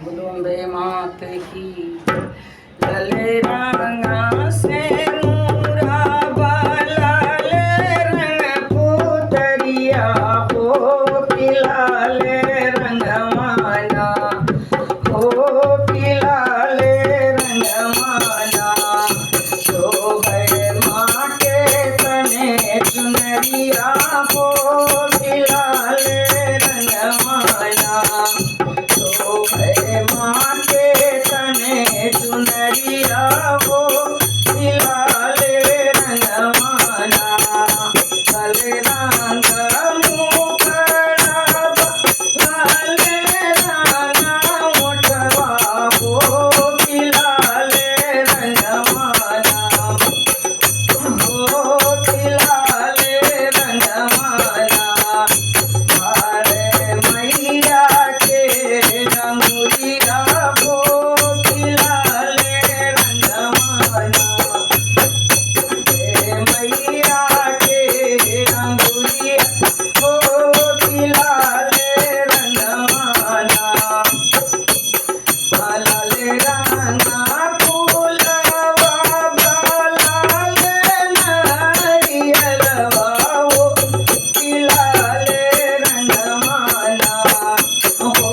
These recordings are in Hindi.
गुरुअम्बे मात की। लले रंगा से नूरा बालाल रंग पुतरिया हो पिलाले रंग माना हो पिलाले रंग माना शोभे माँ के तने चुनरिया हो पिलाले रंग माना शोभे माँ के तने चुनरिया हो पिलाले रंग माना लाले रंग मुखड़ा लाले राना मोटवा हो पिलाले रंग माना हो पिलाले रंग माना हरे मैया के रंगुरिया हो पिलाले रंग माना हे मैया के रंगुरिया हो पिलाले रंग माना लाले राना फूलवा बालाले नारियलवा हो पिलाले रंग माना हो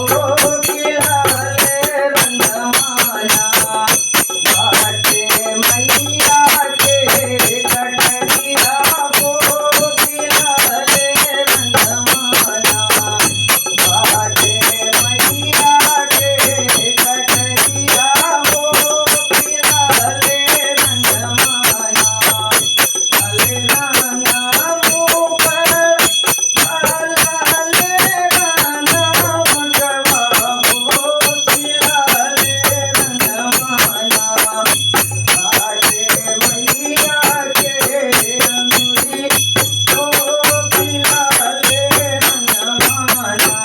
पिलाले रंग माना बाटे मैया के कटरिया हो पिलाले रंग माना बाटे मैया के कटरिया हो पिलाले रंग माना लाले राना मुखड़ा लाले राना मोटवा हो पिलाले रंग माना बाटे मैया के रंगुरी हो पिलाले रंग माना।